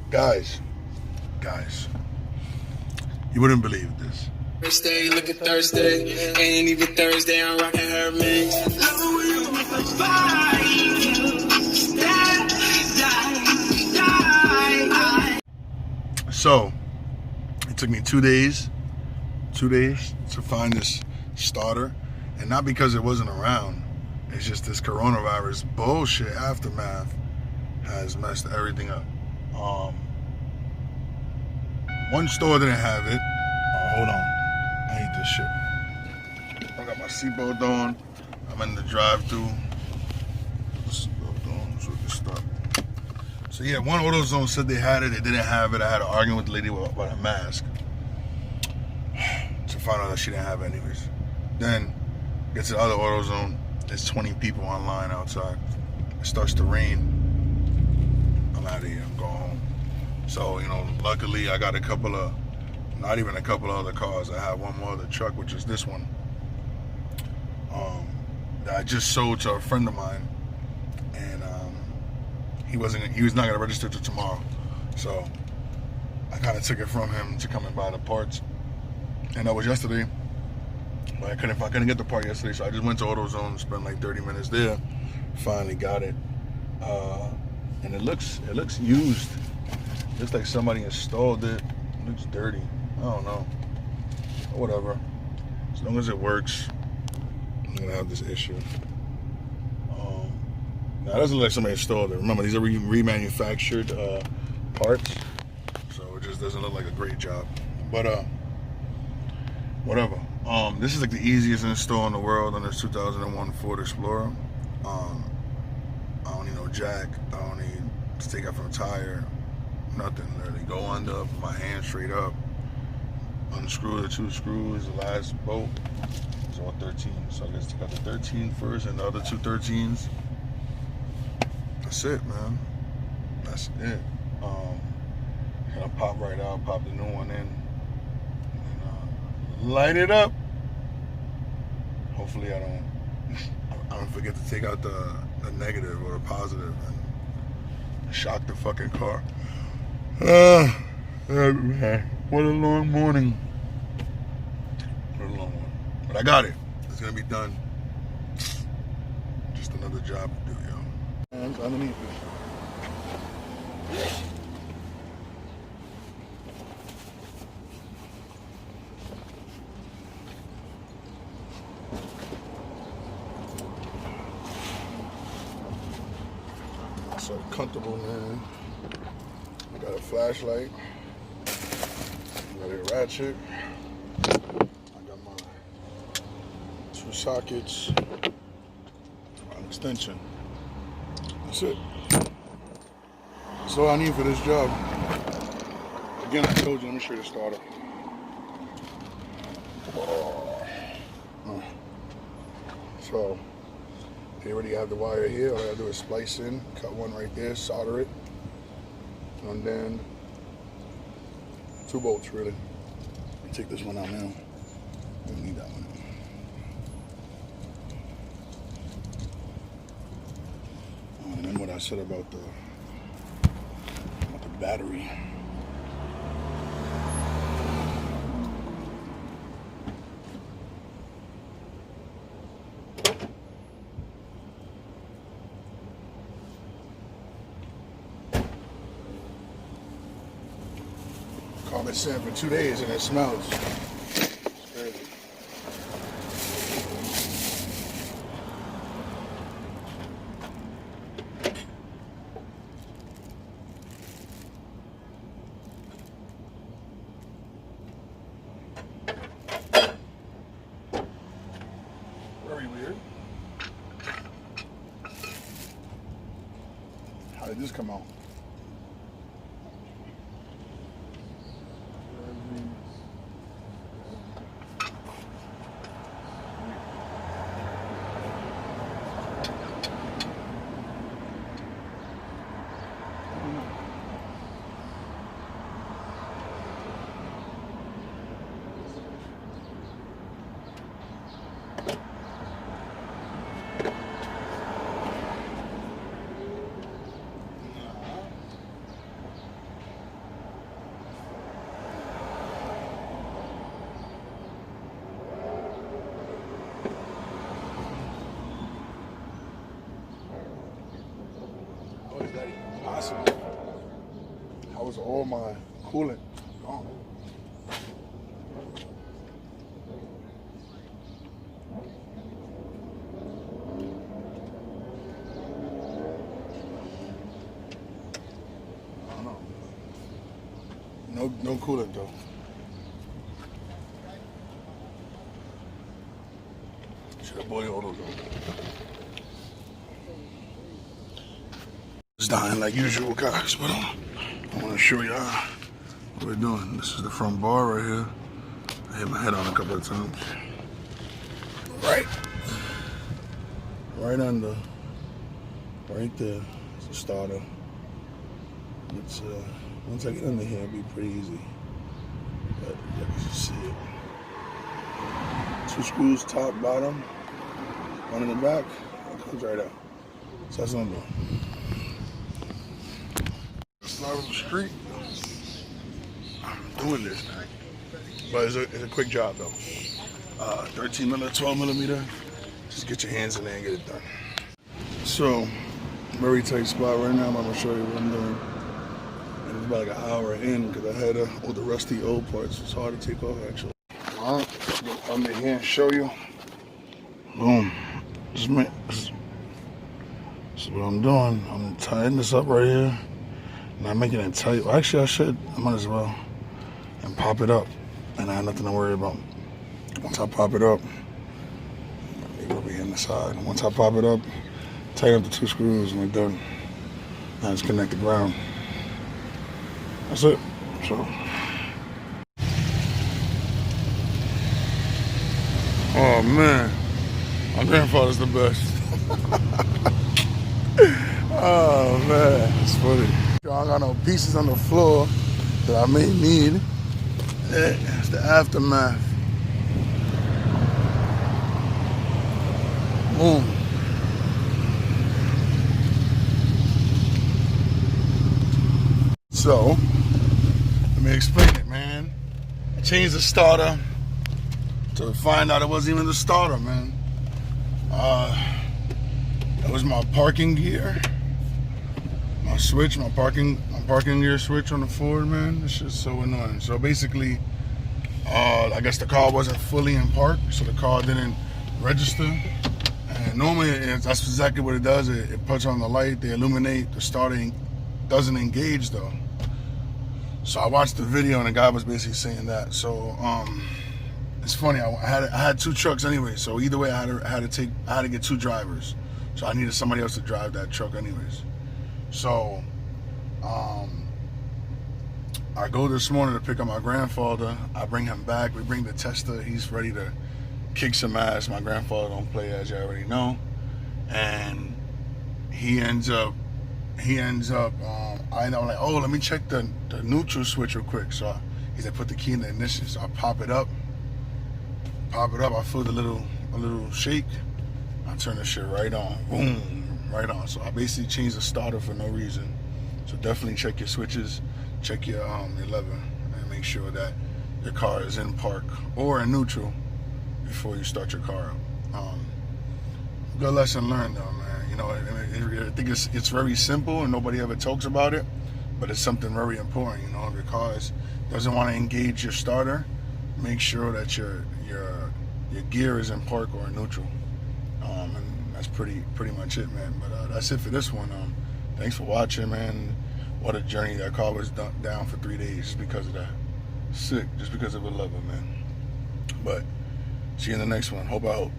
Guys, you wouldn't believe this. Thursday, look at Thursday, ain't even Thursday, I'm rocking her mix. So, it took me 2 days to find this starter, and not because it wasn't around, it's just this coronavirus bullshit aftermath has messed everything up. One store didn't have it. Hold on. I hate this shit. I got my seatbelt on. I'm in the drive-thru. Seatbelt on so we can stop. So yeah, one AutoZone said they had it. They didn't have it. I had an argument with the lady about a mask to find out that she didn't have it anyways. Then get to the other AutoZone. There's 20 people online outside. It starts to rain. I'm out of here. I'm going home. So, you know, luckily I got not even a couple of other cars. I have one more other truck, which is this one, that I just sold to a friend of mine, and he was not gonna register till tomorrow. So I kind of took it from him to come and buy the parts, and that was yesterday. But I couldn't get the part yesterday, so I just went to AutoZone, spent like 30 minutes there, finally got it, and it looks used. Looks like somebody installed it. It looks dirty. I don't know. Whatever. As long as it works, I'm gonna have this issue. Now it doesn't look like somebody installed it. Remember, these are remanufactured parts, so it just doesn't look like a great job. But whatever. This is like the easiest install in the world on this 2001 Ford Explorer. I don't need no jack. I don't need to take out from a tire. Nothing. Literally go under, put my hand straight up, unscrew the 2 screws, the last bolt. It's all 13. So I just took out the 13 first and the other 2 13s. That's it, man. That's it. And I pop right out, pop the new one in, and light it up. Hopefully I don't forget to take out the negative or the positive and shock the fucking car. Man, what a long morning. What a long one. But I got it. It's gonna be done. Just another job to do, yo. Hands underneath it. So comfortable, man. I got a flashlight. I got a ratchet. I got my 2 sockets. An extension. That's it. That's all I need for this job. Again, I told you, let me show you the starter. So, you already have the wire here. All I gotta do is splice in, cut one right there, solder it, and then 2 bolts really. Let me take this one out now. Don't need that one. And then what I said about the battery. Carpet sand for 2 days and it smells. It's crazy. Very weird. How did this come out? Possible. How was all my coolant gone? I don't know. No coolant though. Should have bought all those over. It's dying like usual, guys, but I want to show y'all what we're doing. This is the front bar right here. I hit my head on a couple of times. Right under, right there. It's a starter. It's once I get under here, it'll be pretty easy. But you can see it. 2 screws, top, bottom. One in the back. It comes right out. So that's what I'm doing. Slide on the street. I'm doing this, man. But it's a quick job though. 13 millimeter, 12 millimeter. Just get your hands in there and get it done. So, very tight spot right now. I'm gonna show you what I'm doing. And it's about like an hour in because I had all the rusty old parts. It's hard to take off actually. Alright, let's get under here and show you. Boom. This is what I'm doing. I'm tying this up right here. Not making it tight. Well, actually, I might as well. And pop it up. And I have nothing to worry about. Once I pop it up, it'll be in the side. Once I pop it up, tighten up the 2 screws and we're done. Now just connect the ground. That's it. So. Oh man, my grandfather's the best. Oh man, it's funny. I got no pieces on the floor that I may need. It's the aftermath. Boom. So, let me explain it, man. I changed the starter to find out it wasn't even the starter, man. That was my parking gear. My switch, my parking gear switch on the Ford, man. It's just so annoying. So basically, I guess the car wasn't fully in park, so the car didn't register. And normally, that's exactly what it does. It puts on the light, they illuminate, the starter doesn't engage though. So I watched the video and the guy was basically saying that. So it's funny. I had 2 trucks anyway. So either way, I had to get 2 drivers. So I needed somebody else to drive that truck anyways. So I go this morning to pick up my grandfather. I bring him back. We bring the tester. He's ready to kick some ass. My grandfather don't play, as you already know. And he ends up. I know, like, oh, let me check the neutral switch real quick. So he said, put the key in the ignition. So I pop it up. I feel a little shake. I turn the shit right on. Boom, right on. So I basically changed the starter for no reason. So definitely check your switches, check your lever, and make sure that your car is in park or in neutral before you start your car up. Good lesson learned though, man. You know, I think it's very simple and nobody ever talks about it, but it's something very important. You know, if your car doesn't want to engage your starter, make sure that your gear is in park or in neutral. And that's pretty much it, man. But that's it for this one. Thanks for watching, man. What a journey. That car was down for 3 days just because of that. Sick, just because of a lever, man. But see you in the next one. Hope I help.